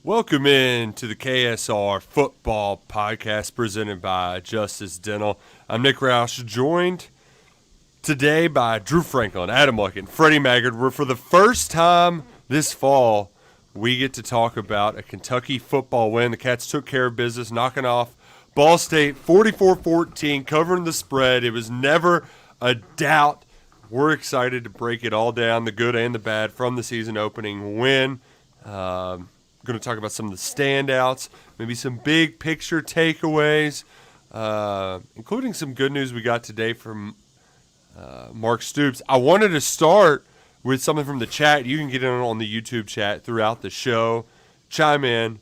Welcome in to the KSR Football Podcast presented by Justice Dental. I'm Nick Roush, joined today by Drew Franklin, Adam Luckett, Freddie Maggard. We're for the first time this fall, we get to talk about a Kentucky football win. The Cats took care of business, knocking off Ball State 44-14, covering the spread. It was never a doubt. We're excited to break it all down, the good and the bad, from the season opening win. Going to talk about some of the standouts, maybe some big picture takeaways, including some good news we got today from Mark Stoops. I wanted to start with something from the chat. You can get in on the YouTube chat throughout the show. Chime in.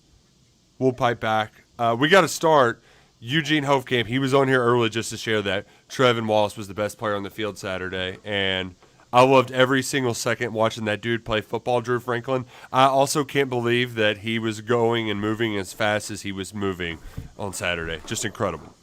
We'll pipe back. We got to start. Eugene Hofkamp, he was on here early just to share that Trevin Wallace was the best player on the field Saturday, and I loved every single second watching that dude play football, Drew Franklin. I also can't believe that he was going and moving as fast as he was moving on Saturday. Just incredible.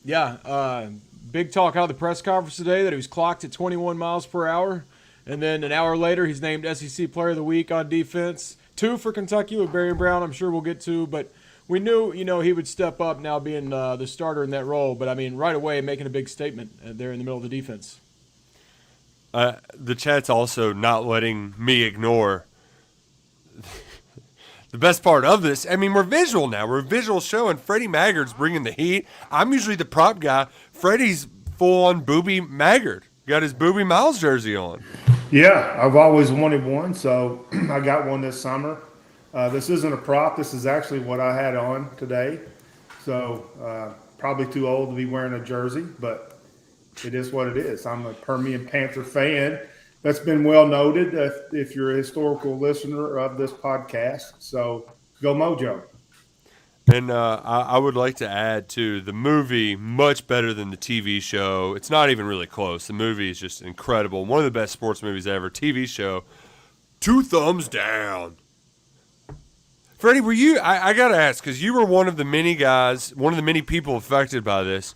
Yeah, big talk out of the press conference today that he was clocked at 21 miles per hour. And then an hour later, he's named SEC Player of the Week on defense. 2 for Kentucky with Barry Brown, I'm sure we'll get to. But we knew, he would step up now being the starter in that role. But, right away making a big statement there in the middle of the defense. The chat's also not letting me ignore the best part of this. We're visual now. We're a visual show, and Freddie Maggard's bringing the heat. I'm usually the prop guy. Freddie's full-on Booby Maggard. Got his Booby Miles jersey on. Yeah, I've always wanted one, so I got one this summer. This isn't a prop. This is actually what I had on today. So probably too old to be wearing a jersey, but it is what it is. I'm a Permian Panther fan. That's been well noted if you're a historical listener of this podcast. So go Mojo. And I would like to add, too, the movie, much better than the TV show. It's not even really close. The movie is just incredible. One of the best sports movies ever. TV show, 2 thumbs down. Freddie, were you – I got to ask, because you were one of the many guys, one of the many people affected by this.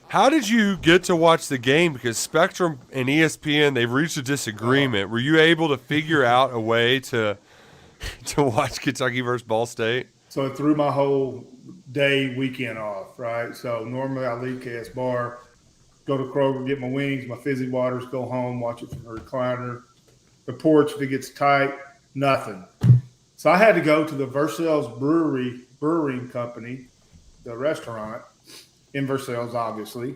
How did you get to watch the game? Because Spectrum and ESPN, they've reached a disagreement. Were you able to figure out a way to watch Kentucky versus Ball State? So it threw my whole weekend off, right? So normally I leave KSR, go to Kroger, get my wings, my fizzy waters, go home, watch it from the recliner. The porch, if it gets tight, nothing. So I had to go to the Versailles Brewing Company, the restaurant, in Versailles, obviously,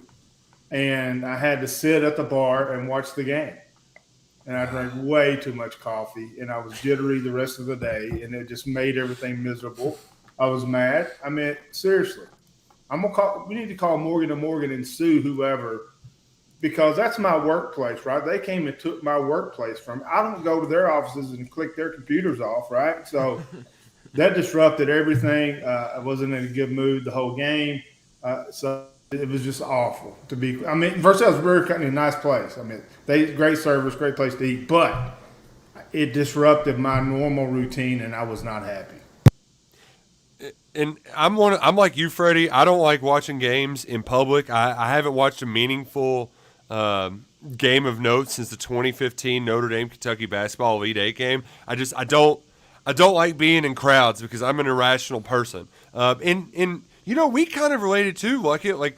and I had to sit at the bar and watch the game. And I drank way too much coffee, and I was jittery the rest of the day, and it just made everything miserable. I was mad. Seriously, we need to call Morgan & Morgan and sue whoever, because that's my workplace, right? They came and took my workplace from me. I don't go to their offices and click their computers off, right? So that disrupted everything. I wasn't in a good mood the whole game. So it was just awful to be. Versailles Brewery Company, a nice place. They great service, great place to eat, but it disrupted my normal routine, and I was not happy. And I'm like you, Freddie. I don't like watching games in public. I haven't watched a meaningful game of note since the 2015 Notre Dame Kentucky basketball Elite Eight game. I don't like being in crowds because I'm an irrational person. We kind of related too. Like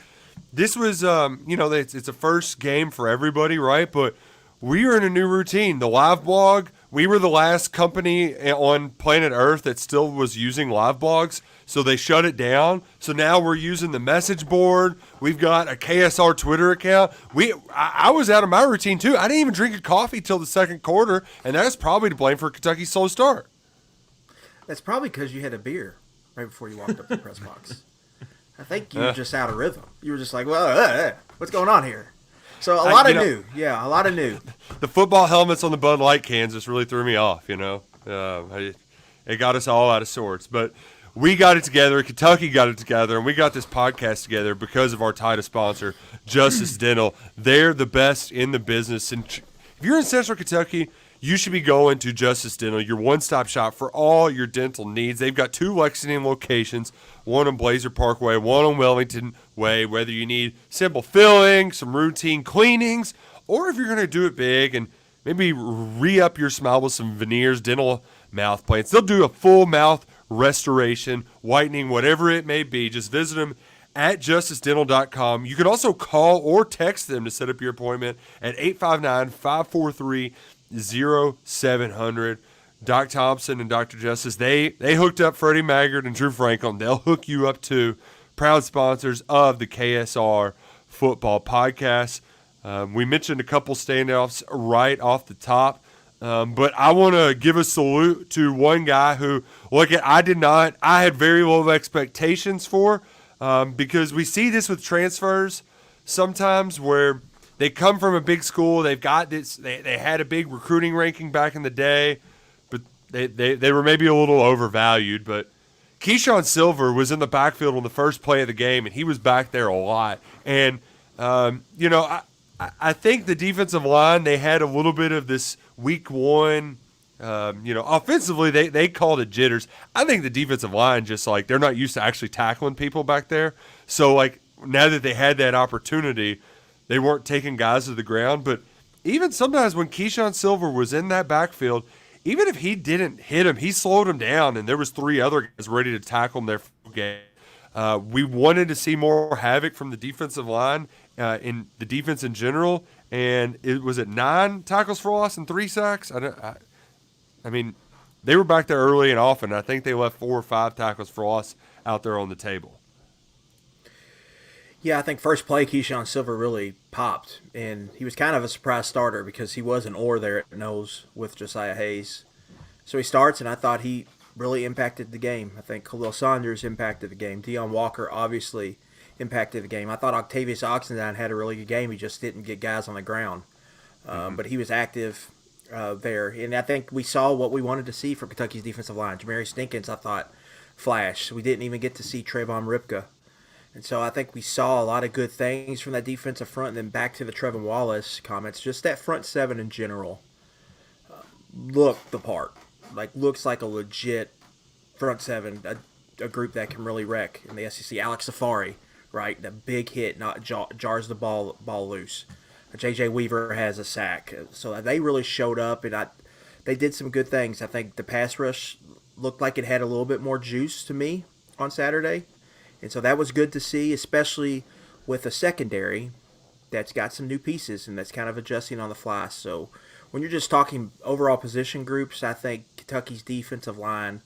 this was, it's a first game for everybody, right? But we are in a new routine. The live blog, we were the last company on planet Earth that still was using live blogs, so they shut it down. So now we're using the message board. We've got a KSR Twitter account. I was out of my routine too. I didn't even drink a coffee till the second quarter, and that's probably to blame for Kentucky's slow start. That's probably because you had a beer right before you walked up to the press box. I think you were just out of rhythm. You were just like, well, what's going on here? So a lot of new. Yeah, a lot of new. The football helmets on the Bud Light cans just really threw me off, It got us all out of sorts. But we got it together. Kentucky got it together. And we got this podcast together because of our title sponsor, Justice Dental. They're the best in the business. And if you're in Central Kentucky, you should be going to Justice Dental, your one-stop shop for all your dental needs. They've got 2 Lexington locations, one on Blazer Parkway, one on Wellington Way, whether you need simple filling, some routine cleanings, or if you're going to do it big and maybe re-up your smile with some veneers, dental mouth plates. They'll do a full mouth restoration, whitening, whatever it may be. Just visit them at justicedental.com. You can also call or text them to set up your appointment at 859-543-0700. Doc Thompson and Dr. Justice, they hooked up Freddie Maggard and Drew Franklin. They'll hook you up too. Proud sponsors of the KSR Football Podcast. We mentioned a couple standouts right off the top, but I want to give a salute to one guy who, I had very low expectations for, because we see this with transfers sometimes where they come from a big school, they've got this, they had a big recruiting ranking back in the day, but they were maybe a little overvalued. But Keyshawn Silver was in the backfield on the first play of the game, and he was back there a lot. And, I think the defensive line, they had a little bit of this week one, offensively, they called it jitters. I think the defensive line just, they're not used to actually tackling people back there. So, now that they had that opportunity, they weren't taking guys to the ground. But even sometimes when Keyshawn Silver was in that backfield, even if he didn't hit him, he slowed him down, and there was 3 other guys ready to tackle him their full game. We wanted to see more havoc from the defensive line in the defense in general, and it was 9 tackles for loss and 3 sacks. I mean, they were back there early and often. I think they left 4 or 5 tackles for loss out there on the table. Yeah, I think first play Keyshawn Silver really popped, and he was kind of a surprise starter because he was an oar there at nose with Josiah Hayes. So he starts, and I thought he really impacted the game. I think Khalil Saunders impacted the game. Deion Walker obviously impacted the game. I thought Octavius Oxendine had a really good game. He just didn't get guys on the ground. But he was active there. And I think we saw what we wanted to see from Kentucky's defensive line. Jamari Stinkins, I thought, flashed. We didn't even get to see Trayvon Ripka. And so I think we saw a lot of good things from that defensive front. And then back to the Trevin Wallace comments, just that front 7 in general looked the part. Looks like a legit front 7, a group that can really wreck in the SEC. Alex Safari, right? The big hit jars the ball loose. J.J. Weaver has a sack. So they really showed up, and they did some good things. I think the pass rush looked like it had a little bit more juice to me on Saturday. And so that was good to see, especially with a secondary that's got some new pieces and that's kind of adjusting on the fly. So when you're just talking overall position groups, I think Kentucky's defensive line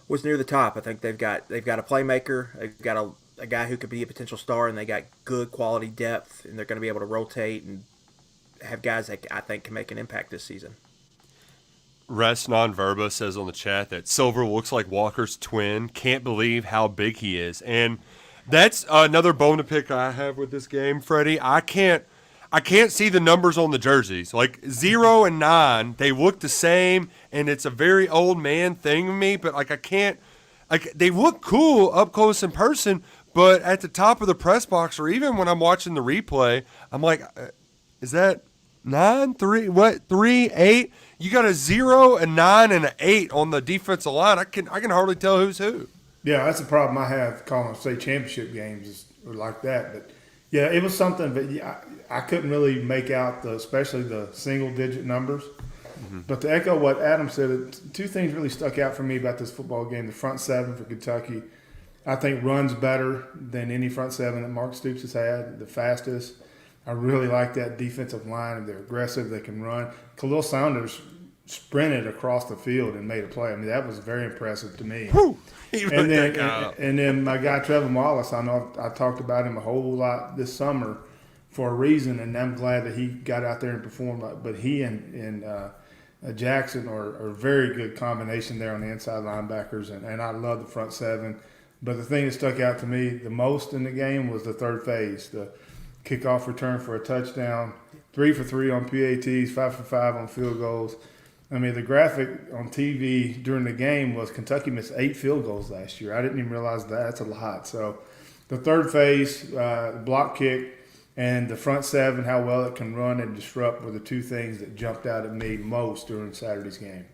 was near the top. I think they've got a playmaker, they've got a guy who could be a potential star, and they got good quality depth, and they're going to be able to rotate and have guys that I think can make an impact this season. Res Nonverba says on the chat that Silver looks like Walker's twin. Can't believe how big he is. And that's another bone to pick I have with this game, Freddie. I can't see the numbers on the jerseys. 0 and 9, they look the same, and it's a very old man thing to me, but I can't they look cool up close in person, but at the top of the press box, or even when I'm watching the replay, I'm like, is that 9, 3, what, 3, 8? You got a 0, a 9, and an 8 on the defensive line. I can hardly tell who's who. Yeah, that's the problem I have calling state championship games or like that. But yeah, it was something. But yeah, I couldn't really make out especially the single-digit numbers. Mm-hmm. But to echo what Adam said, 2 things really stuck out for me about this football game. The front 7 for Kentucky, I think, runs better than any front 7 that Mark Stoops has had. The fastest. I really like that defensive line. They're aggressive. They can run. Khalil Saunders sprinted across the field and made a play. I mean, that was very impressive to me. And then my guy Trevin Wallace, I know I talked about him a whole lot this summer for a reason, and I'm glad that he got out there and performed. But he and Jackson are a very good combination there on the inside linebackers, and I love the front 7. But the thing that stuck out to me the most in the game was the third phase, the kickoff return for a touchdown, 3 for 3 on PATs, 5 for 5 on field goals. I mean, the graphic on TV during the game was Kentucky missed 8 field goals last year. I didn't even realize that. That's a lot. So the third phase, block kick, and the front 7, how well it can run and disrupt were the 2 things that jumped out at me most during Saturday's game.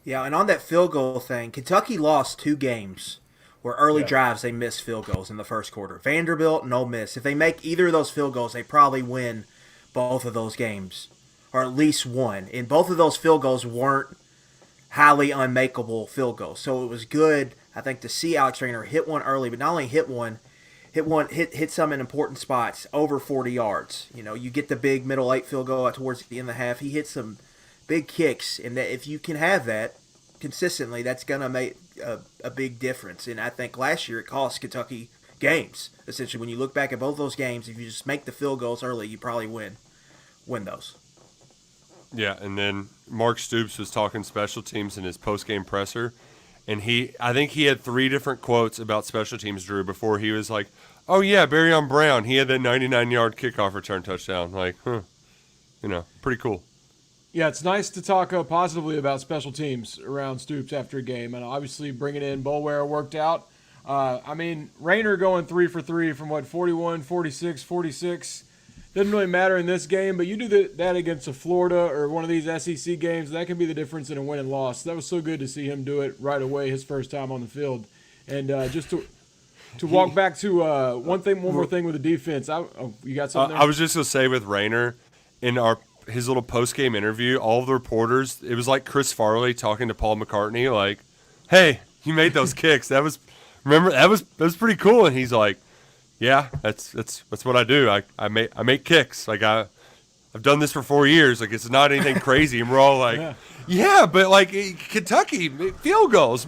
Yeah, and on that field goal thing, Kentucky lost 2 games where early drives they missed field goals in the first quarter. Vanderbilt and Ole Miss. If they make either of those field goals, they probably win both of those games, or at least one. And both of those field goals weren't highly unmakeable field goals. So it was good, I think, to see Alex Rayner hit one early, but not only hit some in important spots over 40 yards. You get the big middle 8 field goal towards the end of the half. He hit some big kicks, and that if you can have that consistently, that's going to make a big difference. And I think last year it cost Kentucky games. Essentially, when you look back at both those games, if you just make the field goals early, you probably win those. Yeah, and then Mark Stoops was talking special teams in his post-game presser, and I think he had 3 different quotes about special teams, Drew, before he was like, oh, yeah, Barry Brown, he had that 99-yard kickoff return touchdown. Like, pretty cool. Yeah, it's nice to talk positively about special teams around Stoops after a game, and obviously bringing in Bolware worked out. Rayner going 3 for 3 from 41, 46, 46. Doesn't really matter in this game, but you do that against a Florida or one of these SEC games, that can be the difference in a win and loss. That was so good to see him do it right away, his first time on the field. And just to walk back to one more thing with the defense. You got something there? I was just going to say with Rayner, in his little post-game interview, all of the reporters, it was like Chris Farley talking to Paul McCartney, like, hey, you made those kicks. That was pretty cool. And he's like, yeah, that's what I do. I make kicks. Like I've done this for 4 years. Like it's not anything crazy. And we're all like, yeah, but like Kentucky field goals.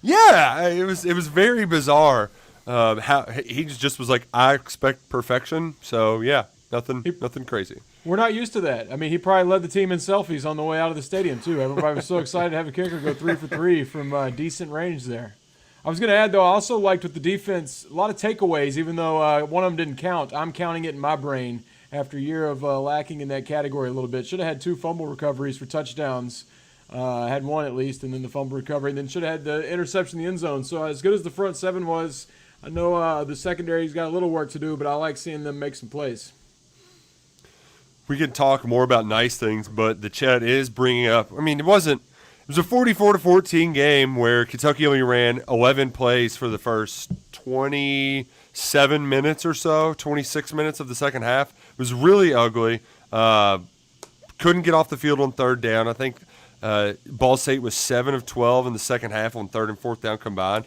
Yeah, it was very bizarre. How he just was like, I expect perfection. So yeah, nothing crazy. We're not used to that. I mean, he probably led the team in selfies on the way out of the stadium too. Everybody was so excited to have a kicker go 3 for 3 from decent range there. I was going to add, though, I also liked with the defense, a lot of takeaways, even though one of them didn't count. I'm counting it in my brain after a year of lacking in that category a little bit. Should have had 2 fumble recoveries for touchdowns. Had 1 at least, and then the fumble recovery, and then should have had the interception in the end zone. So as good as the front 7 was, I know the secondary's got a little work to do, but I like seeing them make some plays. We could talk more about nice things, but the chat is bringing up, it was a 44-14 game where Kentucky only ran 11 plays for the first 27 minutes or so, 26 minutes of the second half. It was really ugly. Couldn't get off the field on third down. I think Ball State was 7 of 12 in the second half on third and fourth down combined.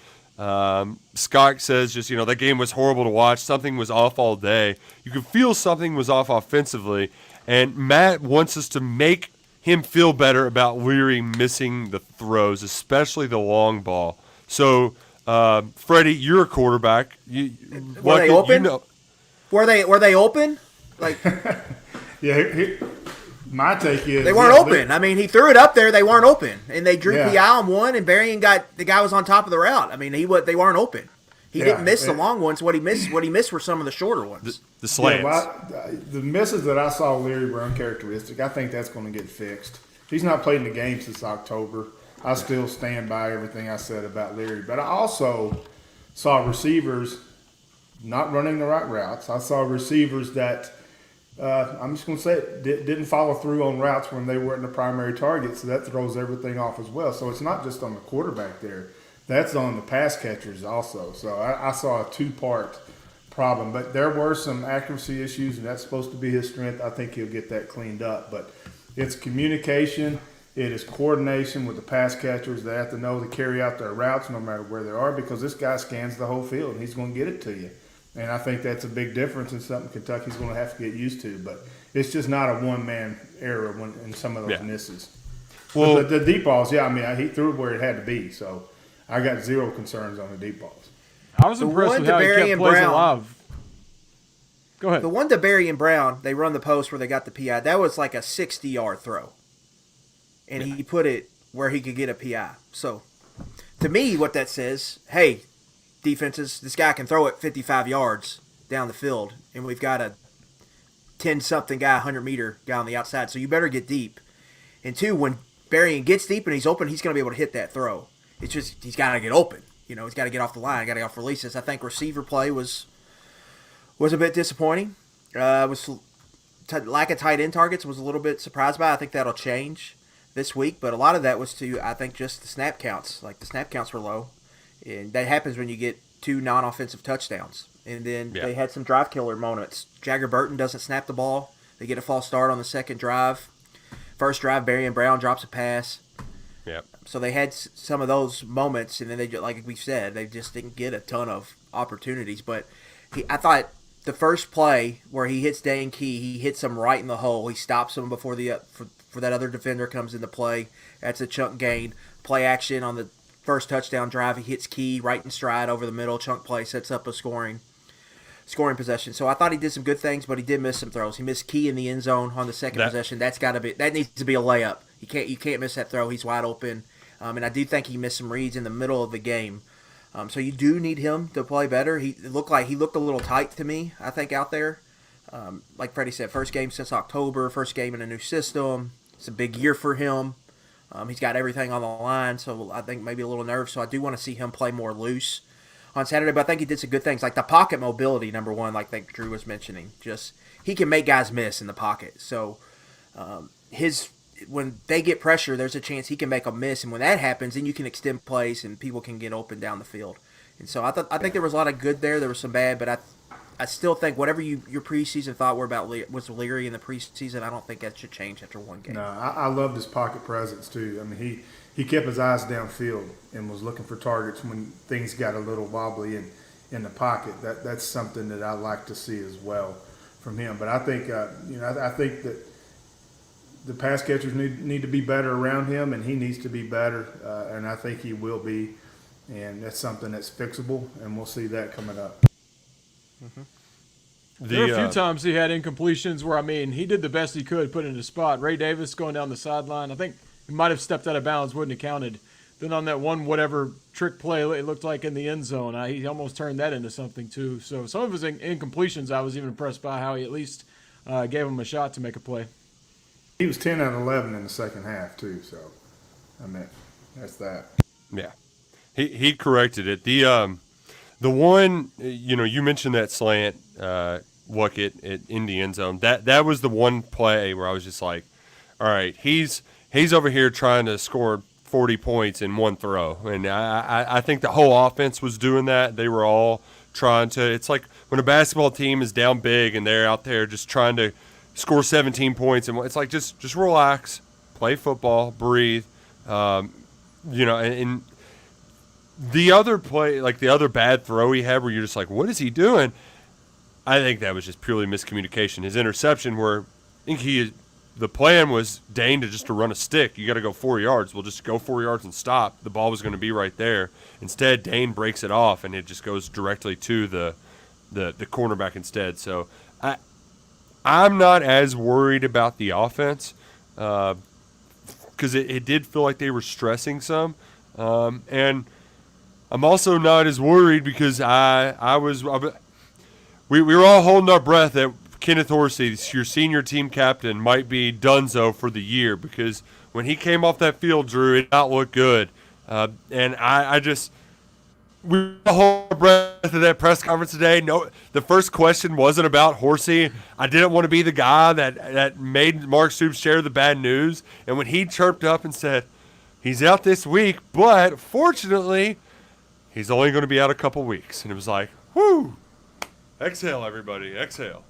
Scott says just, that game was horrible to watch. Something was off all day. You could feel something was off offensively. And Matt wants us to make him feel better about Leary missing the throws, especially the long ball. So, Freddie, you're a quarterback. Were they open? Were they open? Like, yeah. My take is they weren't open. I mean, he threw it up there. They weren't open, and they drew PI on one, and Berrien the guy was on top of the route. I mean, they weren't open. He didn't miss the long ones. What he missed were some of the shorter ones. The slants. Yeah, the misses that I saw Leary were uncharacteristic. I think that's going to get fixed. He's not played in the game since October. I still stand by everything I said about Leary. But I also saw receivers not running the right routes. I saw receivers that, I'm just going to say it, didn't follow through on routes when they weren't the primary target, so that throws everything off as well. So it's not just on the quarterback there. That's on the pass catchers also. So I saw a 2-part problem. But there were some accuracy issues, and that's supposed to be his strength. I think he'll get that cleaned up. But it's communication. It is coordination with the pass catchers. They have to know to carry out their routes no matter where they are, because this guy scans the whole field, and he's going to get it to you. And I think that's a big difference and something Kentucky's going to have to get used to. But it's just not a one-man error in some of those misses. Well, the deep balls, he threw it where it had to be. So I got zero concerns on the deep balls. I was impressed with how he kept plays alive. Go ahead. The one to Berrien Brown, they run the post where they got the PI. That was like a 60-yard throw. And he put it where he could get a PI. So, to me, what that says, hey, defenses, this guy can throw it 55 yards down the field, and we've got a 10-something guy, 100-meter guy on the outside, so you better get deep. And 2, when Berrien gets deep and he's open, he's going to be able to hit that throw. It's just he's got to get open. He's got to get off the line, got to get off releases. I think receiver play was a bit disappointing. Lack of tight end targets was a little bit surprised by. I think that'll change this week, but a lot of that was I think, just the snap counts. Like, the snap counts were low, and that happens when you get 2 non-offensive touchdowns. And then they had some drive killer moments. Jagger Burton doesn't snap the ball. They get a false start on the second drive. First drive, Berrien Brown drops a pass. Yep. So they had some of those moments, and then like we said, they just didn't get a ton of opportunities. But I thought the first play where he hits Dane Key, he hits him right in the hole. He stops him before for that other defender comes into play. That's a chunk gain. Play action on the first touchdown drive. He hits Key right in stride over the middle. Chunk play sets up a scoring possession. So I thought he did some good things, but he did miss some throws. He missed Key in the end zone on the second possession. That needs to be a layup. You can't miss that throw. He's wide open. And I do think he missed some reads in the middle of the game. So you do need him to play better. He looked a little tight to me, I think, out there. Like Freddie said, first game since October, first game in a new system. It's a big year for him. He's got everything on the line, so I think maybe a little nervous. So I do want to see him play more loose on Saturday. But I think he did some good things, like the pocket mobility, number one, like I think Drew was mentioning. Just he can make guys miss in the pocket. So when they get pressure, there's a chance he can make a miss, and when that happens, then you can extend plays and people can get open down the field. And so I think there was a lot of good there. There was some bad, but I still think whatever your preseason thought was Leary in the preseason, I don't think that should change after one game. No, I loved his pocket presence too. I mean, he kept his eyes downfield and was looking for targets when things got a little wobbly in the pocket. That's something that I like to see as well from him. But I think I think that the pass catchers need to be better around him, and he needs to be better, and I think he will be, and that's something that's fixable, and we'll see that coming up. Mm-hmm. There were a few times he had incompletions where, he did the best he could, put in a spot. Ray Davis going down the sideline, I think he might have stepped out of bounds, wouldn't have counted. Then on that one whatever trick play it looked like in the end zone, he almost turned that into something too. So some of his incompletions, I was even impressed by how he at least gave him a shot to make a play. He was 10 out of 11 in the second half too, so that's that. Yeah, he corrected it. The one, you mentioned that slant Luckett in the end zone. That was the one play where I was just like, all right, he's over here trying to score 40 points in one throw, and I think the whole offense was doing that. They were all trying to. It's like when a basketball team is down big and they're out there just trying to score 17 points, and it's like just relax, play football, breathe, and the other play, like the other bad throw he had where you're just like, what is he doing? I think that was just purely miscommunication. His interception where I think the plan was Dane to run a stick. You got to go 4 yards. We'll just go 4 yards and stop. The ball was going to be right there. Instead, Dane breaks it off, and it just goes directly to the cornerback instead. So I'm not as worried about the offense because it did feel like they were stressing some. And I'm also not as worried because we were all holding our breath that Kenneth Horsey, your senior team captain, might be donezo for the year because when he came off that field, Drew, it did not look good. And we all hold our breath at that press conference today. No, the first question wasn't about Horsey. I didn't want to be the guy that made Mark Stoops share the bad news. And when he chirped up and said, he's out this week, but fortunately, he's only going to be out a couple weeks. And it was like, whoo, exhale, everybody, exhale.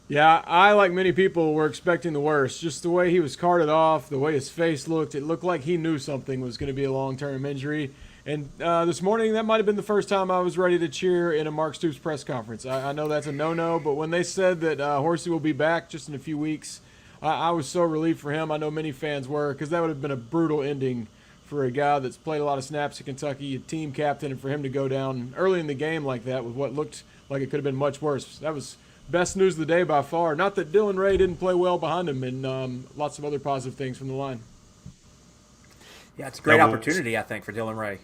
Yeah, I, like many people, were expecting the worst. Just the way he was carted off, the way his face looked, it looked like he knew something was going to be a long-term injury. And this morning, that might have been the first time I was ready to cheer in a Mark Stoops press conference. I know that's a no-no, but when they said that Horsey will be back just in a few weeks, I was so relieved for him. I know many fans were, because that would have been a brutal ending for a guy that's played a lot of snaps at Kentucky, a team captain, and for him to go down early in the game like that with what looked like it could have been much worse. That was best news of the day by far. Not that Dylan Ray didn't play well behind him, and lots of other positive things from the line. Yeah, it's a great opportunity, I think, for Dylan Ray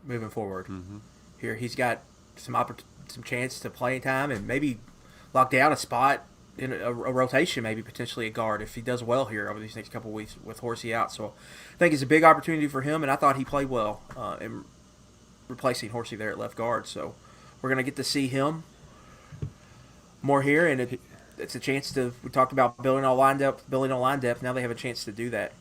moving forward. Mm-hmm. Here he's got some chance to play time and maybe lock down a spot in a rotation, maybe potentially a guard if he does well here over these next couple of weeks with Horsey out. So I think it's a big opportunity for him, and I thought he played well in replacing Horsey there at left guard. So we're going to get to see him more here, and it's a chance to. We talked about building on line depth. Now they have a chance to do that.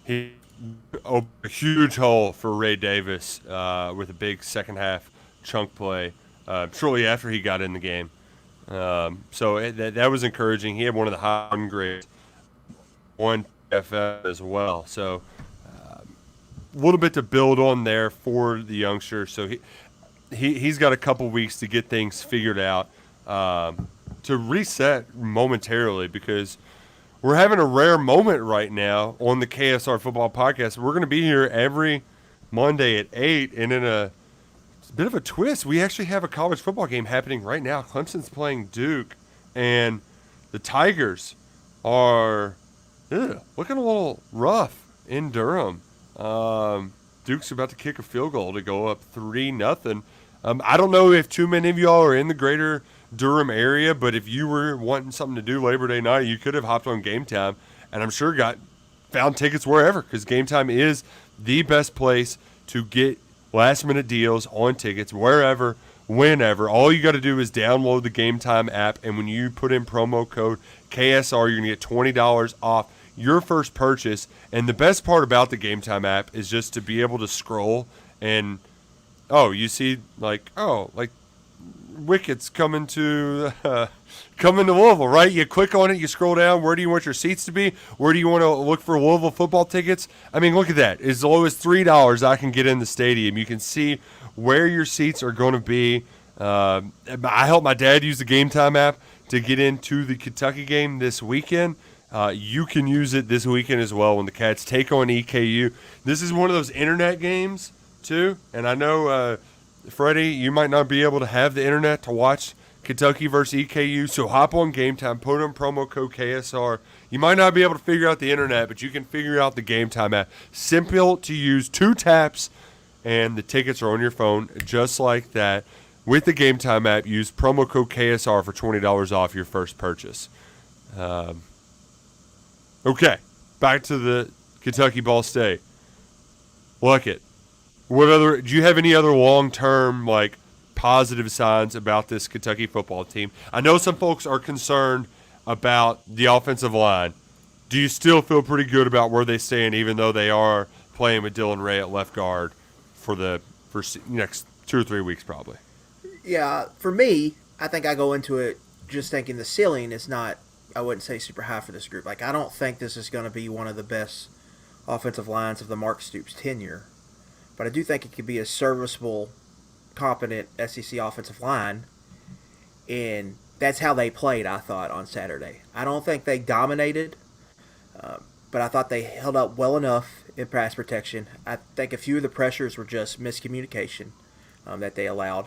A huge hole for Ray Davis with a big second half chunk play shortly after he got in the game. So that was encouraging. He had one of the high grades, one FF as well. So little bit to build on there for the youngster. So he's got a couple weeks to get things figured out, to reset momentarily, because we're having a rare moment right now on the KSR Football Podcast. We're going to be here every Monday at 8, and in a bit of a twist, we actually have a college football game happening right now. Clemson's playing Duke, and the Tigers are looking a little rough in Durham. Duke's about to kick a field goal to go up 3-0. I don't know if too many of y'all are in the greater Durham area, but if you were wanting something to do Labor Day night, you could have hopped on Gametime, and I'm sure found tickets wherever, because Gametime is the best place to get last-minute deals on tickets wherever, whenever. All you got to do is download the Gametime app, and when you put in promo code KSR, you're going to get $20 off your first purchase. And the best part about the Gametime app is just to be able to scroll and, you see, like Wicket's coming to Louisville, right? You click on it, you scroll down. Where do you want your seats to be? Where do you want to look for Louisville football tickets? I mean, look at that. As low as $3, I can get in the stadium. You can see where your seats are going to be. I helped my dad use the Gametime app to get into the Kentucky game this weekend. You can use it this weekend as well when the Cats take on EKU. This is one of those internet games, too. And I know, Freddie, you might not be able to have the internet to watch Kentucky versus EKU, so hop on Gametime, put in promo code KSR. You might not be able to figure out the internet, but you can figure out the Gametime app. Simple to use, 2 taps, and the tickets are on your phone just like that. With the Gametime app, use promo code KSR for $20 off your first purchase. Okay, back to the Kentucky Ball State. Look it. Do you have any other long-term, positive signs about this Kentucky football team? I know some folks are concerned about the offensive line. Do you still feel pretty good about where they stand, even though they are playing with Dylan Ray at left guard for the next 2 or 3 weeks probably? Yeah, for me, I think I go into it just thinking the ceiling is not, I wouldn't say super high for this group. I don't think this is going to be one of the best offensive lines of the Mark Stoops tenure. But I do think it could be a serviceable, competent SEC offensive line. And that's how they played, I thought, on Saturday. I don't think they dominated, but I thought they held up well enough in pass protection. I think a few of the pressures were just miscommunication that they allowed.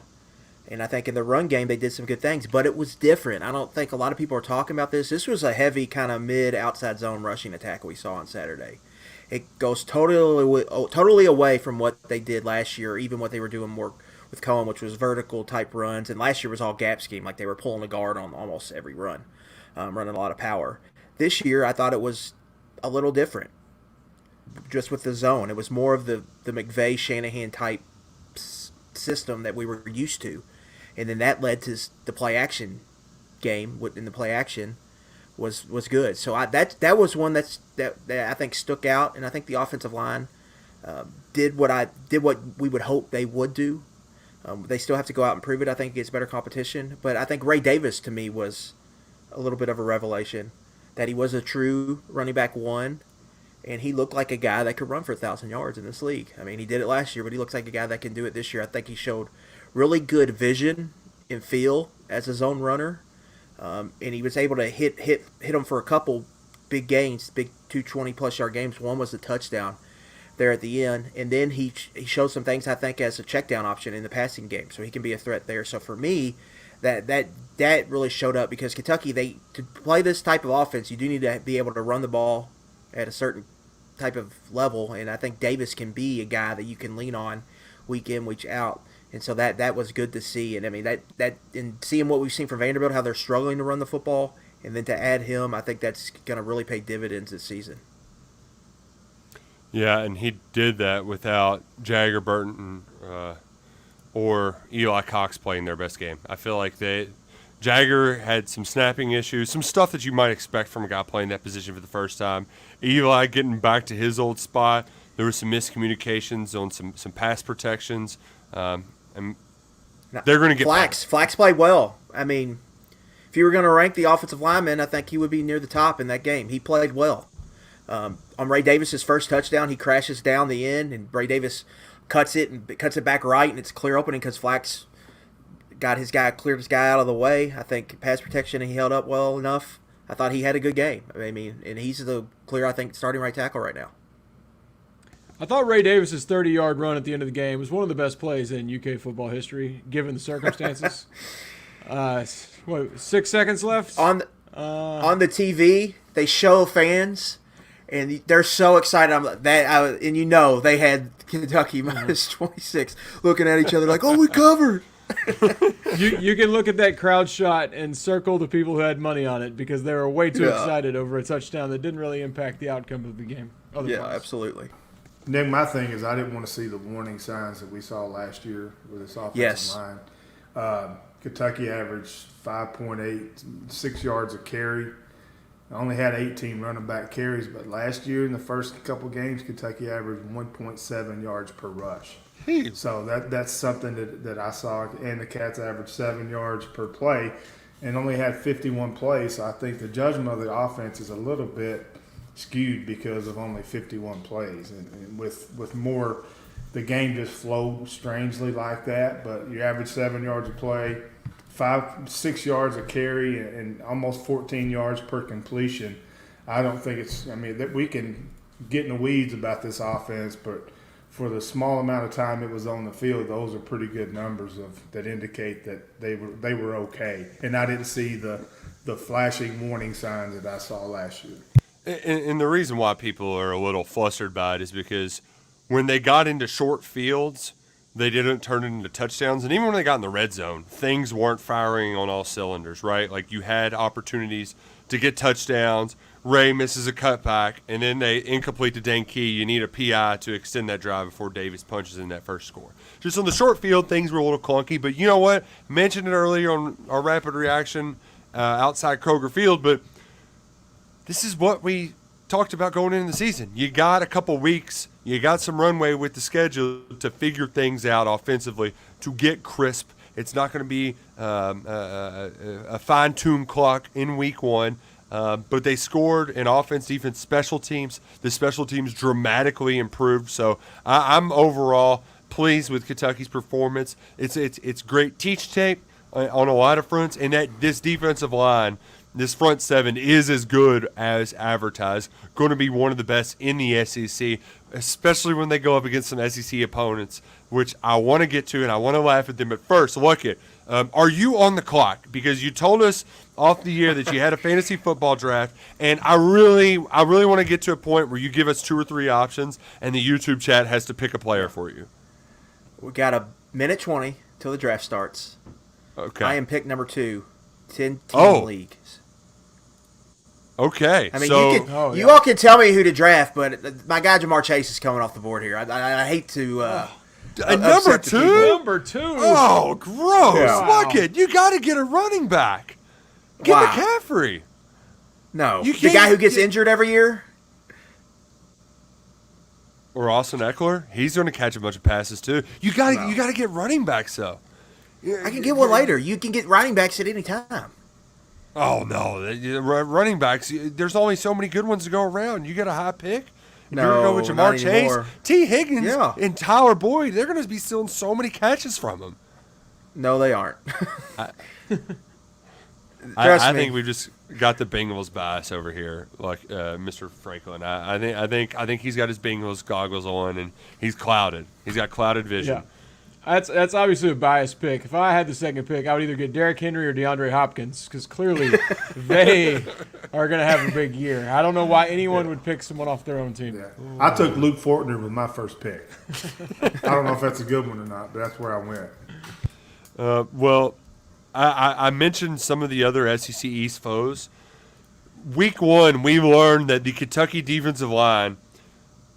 And I think in the run game they did some good things, but it was different. I don't think a lot of people are talking about this. This was a heavy kind of mid-outside zone rushing attack we saw on Saturday. It goes totally away from what they did last year, even what they were doing more with Cohen, which was vertical type runs. And last year was all gap scheme, like they were pulling a guard on almost every run, running a lot of power. This year I thought it was a little different, just with the zone. It was more of the McVay-Shanahan type system that we were used to. And then that led to the play action game. In the play action was good. So that was one that I think stuck out, and I think the offensive line did what we would hope they would do. They still have to go out and prove it. I think against better competition, but I think Ray Davis to me was a little bit of a revelation, that he was a true running back one, and he looked like a guy that could run for 1,000 yards in this league. I mean, he did it last year, but he looks like a guy that can do it this year. I think he showed really good vision and feel as a zone runner, and he was able to hit him for a couple big gains, big 220-plus yard games. One was the touchdown there at the end, and then he showed some things, I think, as a check down option in the passing game, so he can be a threat there. So for me, that really showed up, because Kentucky, to play this type of offense, you do need to be able to run the ball at a certain type of level, and I think Davis can be a guy that you can lean on week in, week out. And so that was good to see. And I mean, that in seeing what we've seen from Vanderbilt, how they're struggling to run the football, and then to add him, I think that's going to really pay dividends this season. Yeah, and he did that without Jagger Burton or Eli Cox playing their best game. I feel like Jagger had some snapping issues, some stuff that you might expect from a guy playing that position for the first time. Eli getting back to his old spot. There were some miscommunications on some pass protections. And they're going to get Flax played well. I mean, if you were going to rank the offensive lineman, I think he would be near the top in that game. He played well. On Ray Davis's first touchdown, he crashes down the end, and Ray Davis cuts it back right, and it's clear opening because Flax cleared his guy out of the way. I think pass protection, he held up well enough. I thought he had a good game. I mean, and he's the clear, I think, starting right tackle right now. I thought Ray Davis's 30-yard run at the end of the game was one of the best plays in UK football history, given the circumstances. 6 seconds left? On the TV, they show fans, and they're so excited. And they had Kentucky minus 26 looking at each other like, oh, we covered. You can look at that crowd shot and circle the people who had money on it because they were way too excited over a touchdown that didn't really impact the outcome of the game. Otherwise. Yeah, absolutely. Nick, my thing is I didn't want to see the warning signs that we saw last year with this offensive line. Kentucky averaged 5.8, 6 yards a carry. I only had 18 running back carries, but last year in the first couple games, Kentucky averaged 1.7 yards per rush. So that's something that I saw. And the Cats averaged 7 yards per play and only had 51 plays. So I think the judgment of the offense is a little bit skewed because of only 51 plays. And with more, the game just flowed strangely like that. But you average 7 yards a play, 6 yards a carry, and almost 14 yards per completion. I don't think that we can get in the weeds about this offense, but for the small amount of time it was on the field, those are pretty good numbers that indicate that they were okay. And I didn't see the flashing warning signs that I saw last year. And the reason why people are a little flustered by it is because when they got into short fields, they didn't turn it into touchdowns. And even when they got in the red zone, things weren't firing on all cylinders, right? Like you had opportunities to get touchdowns. Ray misses a cutback, and then they incomplete to Dan Key. You need a PI to extend that drive before Davis punches in that first score. Just on the short field, things were a little clunky. But you know what? Mentioned it earlier on our rapid reaction outside Kroger Field, but this is what we talked about going into the season. You got a couple weeks. You got some runway with the schedule to figure things out offensively, to get crisp. It's not going to be a fine-tuned clock in week one. But they scored in offense, defense, special teams. The special teams dramatically improved. So I'm overall pleased with Kentucky's performance. It's great teach tape on a lot of fronts, and that this defensive line, this front seven, is as good as advertised. Going to be one of the best in the SEC, especially when they go up against some SEC opponents, which I want to get to, and I want to laugh at them. But first, look it. Are you on the clock? Because you told us off the year that you had a fantasy football draft, and I really want to get to a point where you give us 2 or 3 options, and the YouTube chat has to pick a player for you. We got a minute 20 till the draft starts. Okay. I am pick number 2, 10-team league. Okay. I mean, so, you all can tell me who to draft, but my guy Jamar Chase is coming off the board here. I hate to. Number 2? Number 2. Oh, gross. Yeah. Look it. You got to get a running back. Get McCaffrey. No. The guy who gets injured every year? Or Austin Eckler. He's going to catch a bunch of passes, too. You got to get running backs, though. I can get one later. You can get running backs at any time. Oh, no. Running backs, there's only so many good ones to go around. You get a high pick. No, you're going to go with Jamar Chase, anymore. T. Higgins, and Tyler Boyd. They're going to be stealing so many catches from him. No, they aren't. I think we've just got the Bengals bias over here, like Mr. Franklin. I think he's got his Bengals goggles on, and he's clouded. He's got clouded vision. Yeah. That's obviously a biased pick. If I had the second pick, I would either get Derrick Henry or DeAndre Hopkins because clearly they are going to have a big year. I don't know why anyone would pick someone off their own team. Yeah. I took Luke Fortner with my first pick. I don't know if that's a good one or not, but that's where I went. Well, I mentioned some of the other SEC East foes. Week 1, we learned that the Kentucky defensive line,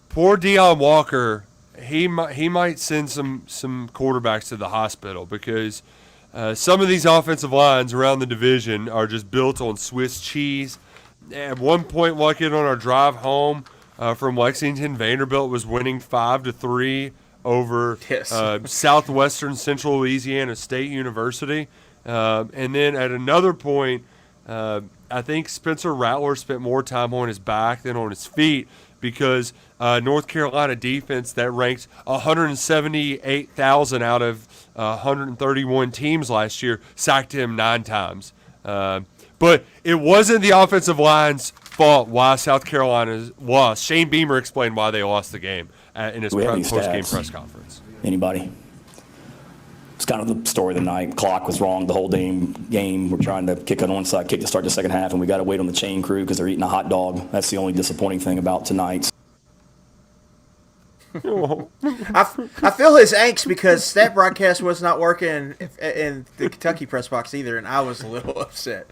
poor Deion Walker, he might send some quarterbacks to the hospital because some of these offensive lines around the division are just built on Swiss cheese. At one point, like it on our drive home from Lexington, Vanderbilt was winning 5-3 over Southwestern Central Louisiana State University. And then at another point, I think Spencer Rattler spent more time on his back than on his feet because North Carolina defense that ranked 178,000 out of 131 teams last year sacked him 9 times. But it wasn't the offensive line's fault why South Carolina lost. Shane Beamer explained why they lost the game in his post-game press conference. Anybody? It's kind of the story of the night. Clock was wrong the whole game. We're trying to kick an onside kick to start the second half, and we got to wait on the chain crew because they're eating a hot dog. That's the only disappointing thing about tonight. I feel his angst because that broadcast was not working in the Kentucky press box either, and I was a little upset.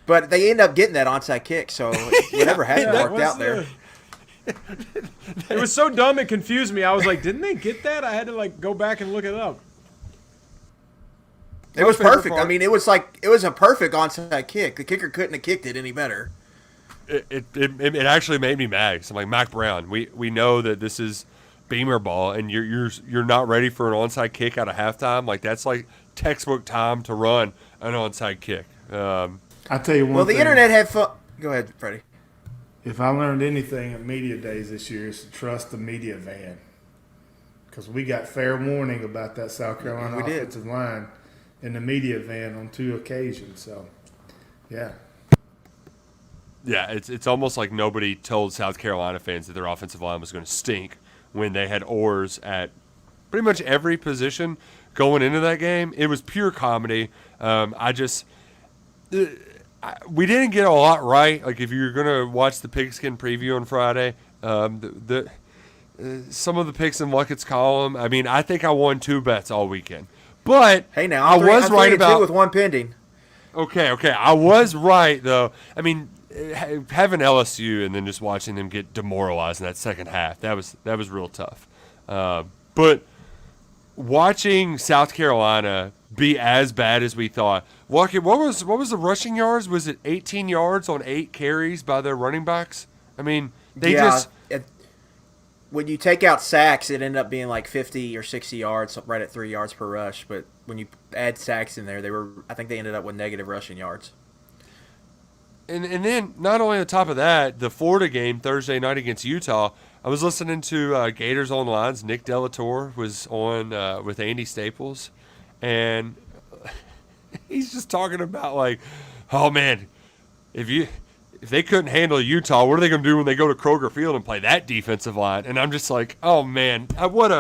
But they end up getting that onside kick, so whatever happened worked out there. It was so dumb it confused me. I was like, didn't they get that? I had to go back and look it up. It was perfect. I mean, it was a perfect onside kick. The kicker couldn't have kicked it any better. It actually made me mad. So I'm like, Mac Brown, we know that this is Beamer ball, and you're not ready for an onside kick out of halftime. Like that's like textbook time to run an onside kick. I tell you one thing. Well, the internet had fun. Go ahead, Freddie. If I learned anything at media days this year, is to trust the media van, because we got fair warning about that South Carolina offensive line in the media van on 2 occasions. So, yeah. Yeah, it's almost like nobody told South Carolina fans that their offensive line was going to stink when they had oars at pretty much every position going into that game. It was pure comedy. We didn't get a lot right. Like if you're going to watch the Pigskin preview on Friday, some of the picks in Luckett's column, I mean, I think I won 2 bets all weekend. But hey, now I'm right about 2 with 1 pending. Okay. I was right though. I mean, having LSU and then just watching them get demoralized in that second half, that was real tough. But watching South Carolina be as bad as we thought. What was the rushing yards? Was it 18 yards on 8 carries by their running backs? I mean, when you take out sacks, it ended up being like 50 or 60 yards, right at 3 yards per rush. But when you add sacks in there, I think they ended up with negative rushing yards. And then not only on top of that, the Florida game Thursday night against Utah, I was listening to Gators Online's Nick Delatorre was on with Andy Staples, and he's just talking about like, oh man, if they couldn't handle Utah, what are they going to do when they go to Kroger Field and play that defensive line? And I'm just like, oh man, what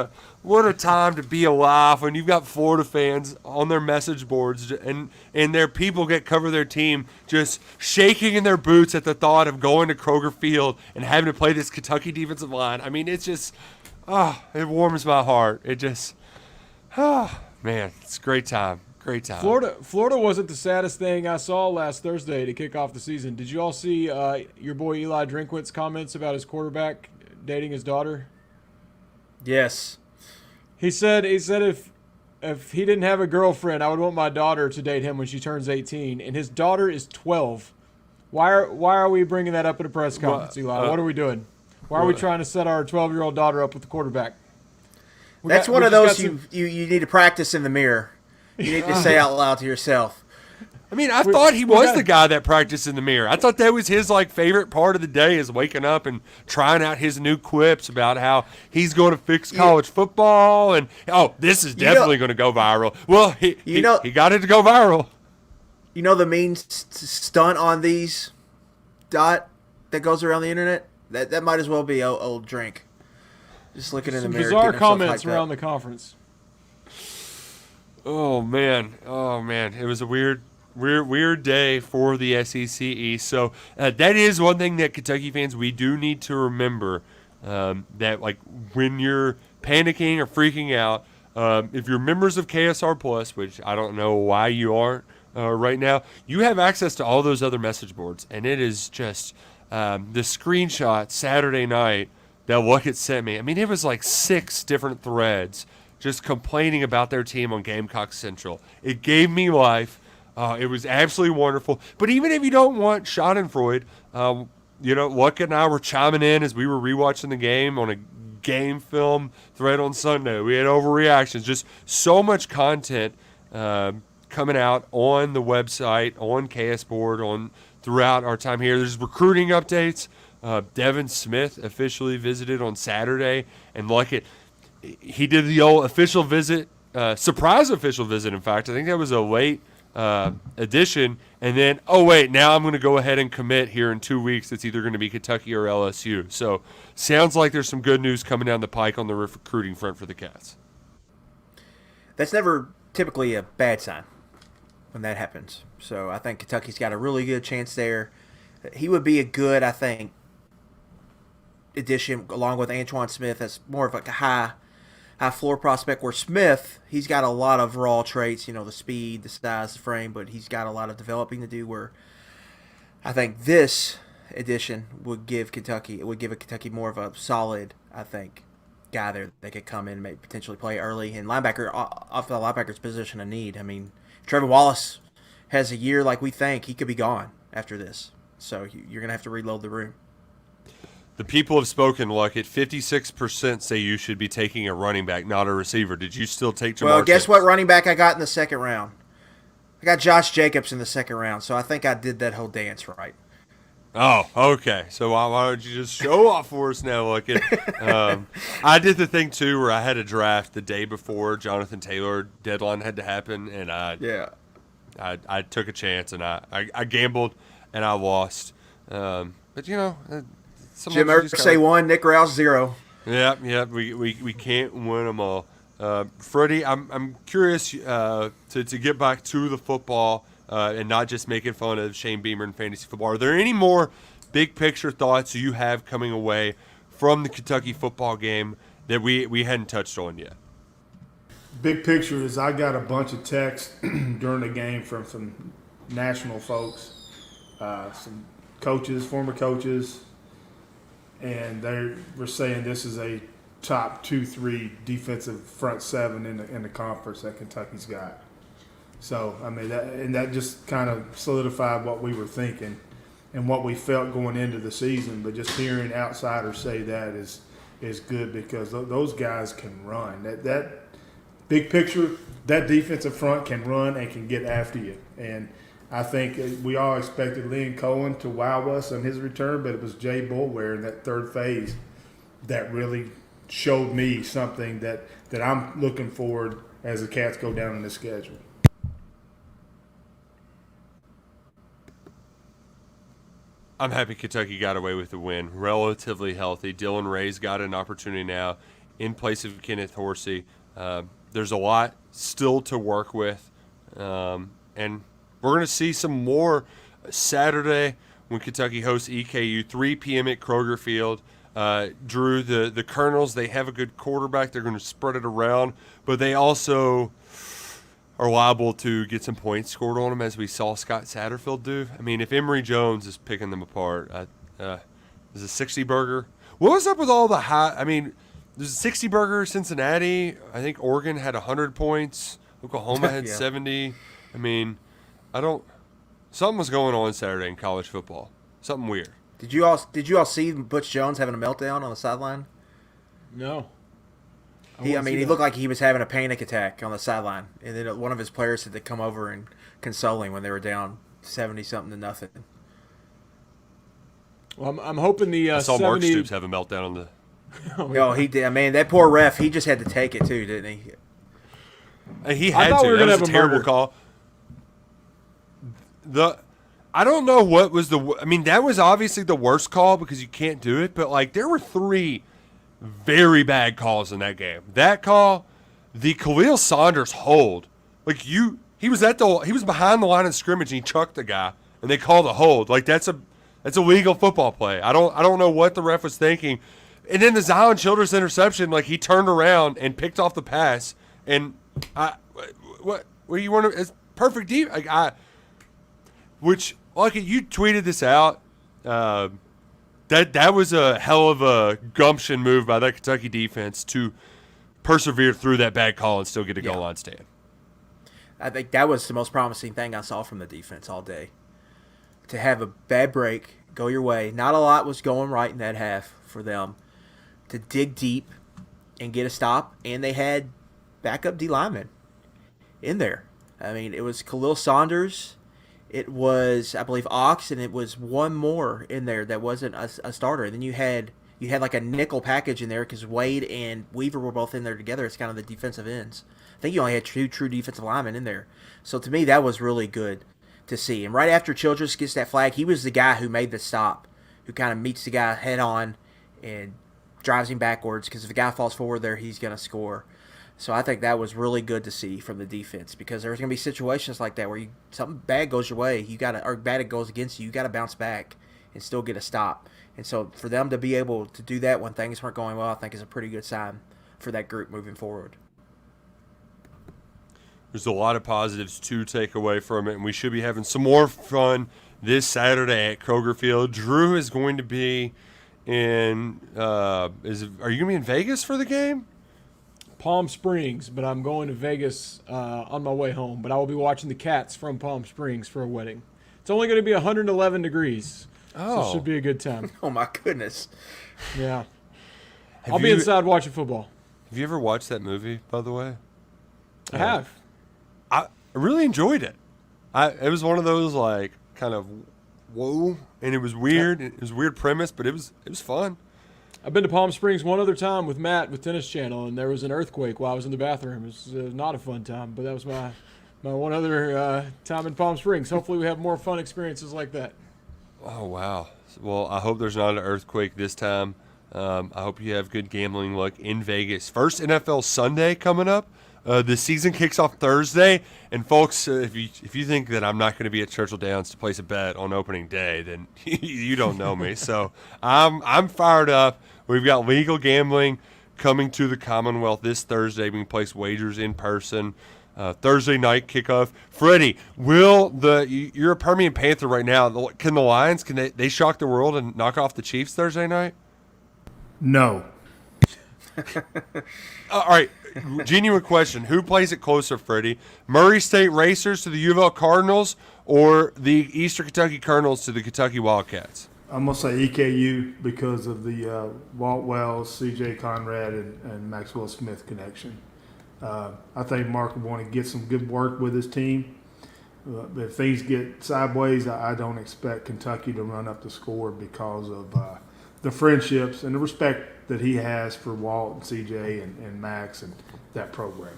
a time to be alive when you've got Florida fans on their message boards and their people cover their team just shaking in their boots at the thought of going to Kroger Field and having to play this Kentucky defensive line. I mean, it's just, it warms my heart. It just, man, it's a great time. Great time. Florida wasn't the saddest thing I saw last Thursday to kick off the season. Did you all see your boy Eli Drinkwitz's comments about his quarterback dating his daughter? Yes. He said if he didn't have a girlfriend, I would want my daughter to date him when she turns 18, and his daughter is 12. Why are we bringing that up at a press conference, Eli? What are we doing? Why are we trying to set our 12-year-old daughter up with the quarterback? That's one of those you need to practice in the mirror. You need to say out loud to yourself. I mean, I thought he was the guy that practiced in the mirror. I thought that was his favorite part of the day is waking up and trying out his new quips about how he's going to fix college football and this is definitely going to go viral. Well, he got it to go viral. You know the mean stunt on these that goes around the internet? That might as well be old drink. Just looking in the mirror. Bizarre comments around the conference. Oh man, it was a weird day for the SEC East. So that is one thing that Kentucky fans, we do need to remember, that when you're panicking or freaking out, if you're members of KSR Plus, which I don't know why you aren't right now, you have access to all those other message boards, and it is just the screenshot Saturday night that Luckett sent me. I mean, it was 6 different threads just complaining about their team on Gamecock Central. It gave me life. It was absolutely wonderful. But even if you don't want Schadenfreude, Luckett and I were chiming in as we were rewatching the game on a game film thread on Sunday. We had overreactions, just so much content coming out on the website, on KS Board, on throughout our time here. There's recruiting updates. Devin Smith officially visited on Saturday, and he did the old official visit, surprise official visit. In fact, I think that was a late addition. And then, now I'm going to go ahead and commit here in 2 weeks. It's either going to be Kentucky or LSU. So sounds like there's some good news coming down the pike on the recruiting front for the Cats. That's never typically a bad sign when that happens. So I think Kentucky's got a really good chance there. He would be a good, I think, addition along with Antoine Smith as more of a high floor prospect, where Smith, he's got a lot of raw traits, the speed, the size, the frame, but he's got a lot of developing to do, where I think this addition would give Kentucky more of a solid, I think, guy there that could come in and maybe potentially play early. And linebacker, off the linebacker's position of need. I mean, Trevor Wallace has a year like we think. He could be gone after this. So you're going to have to reload the room. The people have spoken, Luckett. 56% say you should be taking a running back, not a receiver. Did you still take Jamar Well, guess Chase? what running back I got in the second round? I got Josh Jacobs in the second round, so I think I did that whole dance right. Oh, okay. So why don't you just show off for us now, Luckett? I did the thing, too, where I had a draft the day before Jonathan Taylor deadline had to happen, and I took a chance, and I gambled, and I lost. But, Jim Irsay 1, Nick Rouse 0. Yeah, we can't win them all. Freddie, I'm curious to get back to the football and not just making fun of Shane Beamer and fantasy football. Are there any more big picture thoughts you have coming away from the Kentucky football game that we hadn't touched on yet? Big picture is I got a bunch of texts during the game from some national folks, some coaches, former coaches, and they were saying this is a top 2-3 defensive front seven in the conference that Kentucky's got. So, I mean, that just kind of solidified what we were thinking and what we felt going into the season. But just hearing outsiders say that is good, because those guys can run. That big picture, that defensive front can run and can get after you. And I think we all expected Lynn Cohen to wow us on his return, but it was Jay Boulware in that third phase that really showed me something that I'm looking forward as the Cats go down in the schedule. I'm happy Kentucky got away with the win. Relatively healthy. Dylan Ray's got an opportunity now in place of Kenneth Horsey. There's a lot still to work with, and we're going to see some more Saturday when Kentucky hosts EKU, 3 p.m. at Kroger Field. Drew, the Colonels, they have a good quarterback. They're going to spread it around, but they also are liable to get some points scored on them, as we saw Scott Satterfield do. I mean, if Emory Jones is picking them apart, is a 60 burger. What was up with all the high? I mean, there's a 60 burger Cincinnati. I think Oregon had 100 points. Oklahoma had 70. I mean, something was going on Saturday in college football. Something weird. Did you all see Butch Jones having a meltdown on the sideline? No. He looked like he was having a panic attack on the sideline, and then one of his players had to come over and console him when they were down 70-something to nothing. Well, I'm hoping the I saw 70... Mark Stoops have a meltdown on the. Oh, he did. I mean, that poor ref, he just had to take it too, didn't he? He had to. That was a terrible call. I don't know what was that was obviously the worst call because you can't do it, but there were 3 very bad calls in that game. That call, the Khalil Saunders hold, he was behind the line of scrimmage and he chucked the guy and they called a hold. That's a legal football play. I don't know what the ref was thinking. And then the Zion Childress interception, he turned around and picked off the pass, and what you want to? It's perfect deep. Which you tweeted this out. That was a hell of a gumption move by that Kentucky defense to persevere through that bad call and still get a goal line stand. I think that was the most promising thing I saw from the defense all day. To have a bad break go your way. Not a lot was going right in that half for them. To dig deep and get a stop, and they had backup D linemen in there. I mean, it was Khalil Saunders, it was, I believe, Ox, and it was one more in there that wasn't a starter. And then you had like a nickel package in there because Wade and Weaver were both in there together. It's kind of the defensive ends. I think you only had two true defensive linemen in there. So to me, that was really good to see. And right after Childress gets that flag, he was the guy who made the stop, who kind of meets the guy head on and drives him backwards, because if the guy falls forward there, he's going to score. So I think that was really good to see from the defense, because there's going to be situations like that where something bad goes your way, or bad goes against you, you got to bounce back and still get a stop. And so for them to be able to do that when things weren't going well, I think is a pretty good sign for that group moving forward. There's a lot of positives to take away from it, and we should be having some more fun this Saturday at Kroger Field. Drew is going to be in are you going to be in Vegas for the game? Palm Springs, but I'm going to Vegas on my way home. But I will be watching the Cats from Palm Springs for a wedding. It's only going to be 111 degrees, so it should be a good time. Oh, my goodness. Yeah. I'll be inside watching football. Have you ever watched that movie, by the way? I have. I really enjoyed it. It was one of those, like, kind of whoa, and it was weird. It was a weird premise, but it was fun. I've been to Palm Springs one other time with Matt with Tennis Channel, and there was an earthquake while I was in the bathroom. It was not a fun time, but that was my one other time in Palm Springs. Hopefully we have more fun experiences like that. Oh, wow. Well, I hope there's not an earthquake this time. I hope you have good gambling luck in Vegas. First NFL Sunday coming up. The season kicks off Thursday, and folks, if you think that I'm not going to be at Churchill Downs to place a bet on opening day, then you don't know me. So I'm fired up. We've got legal gambling coming to the Commonwealth this Thursday. We can place wagers in person. Thursday night kickoff. Freddie, you're a Permian Panther right now. Can the Lions, they shock the world and knock off the Chiefs Thursday night? No. All right, genuine question. Who plays it closer, Freddie? Murray State Racers to the U of L Cardinals, or the Eastern Kentucky Colonels to the Kentucky Wildcats? I'm going to say EKU because of the Walt Wells, C.J. Conrad, and Maxwell Smith connection. I think Mark will want to get some good work with his team. If things get sideways, I don't expect Kentucky to run up the score because of the friendships and the respect that he has for Walt and CJ and Max and that program.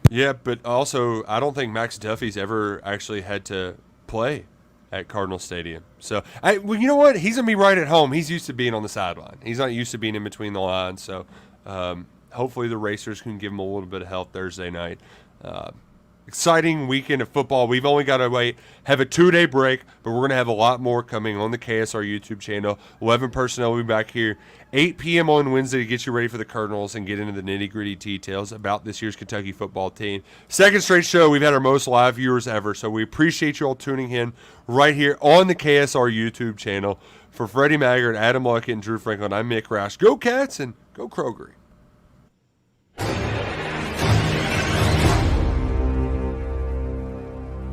Yeah, but also I don't think Max Duffy's ever actually had to play at Cardinal Stadium. So, well, you know what? He's going to be right at home. He's used to being on the sideline. He's not used to being in between the lines. So hopefully the Racers can give him a little bit of help Thursday night. Exciting weekend of football. We've only got to have a 2-day break, but we're going to have a lot more coming on the KSR YouTube channel. 11 personnel will be back here 8 p.m. on Wednesday to get you ready for the Cardinals and get into the nitty-gritty details about this year's Kentucky football team. Second straight show, we've had our most live viewers ever, so we appreciate you all tuning in right here on the KSR YouTube channel. For Freddie Maggard, Adam Luckett, and Drew Franklin, I'm Mick Roush. Go Cats and go Kroger.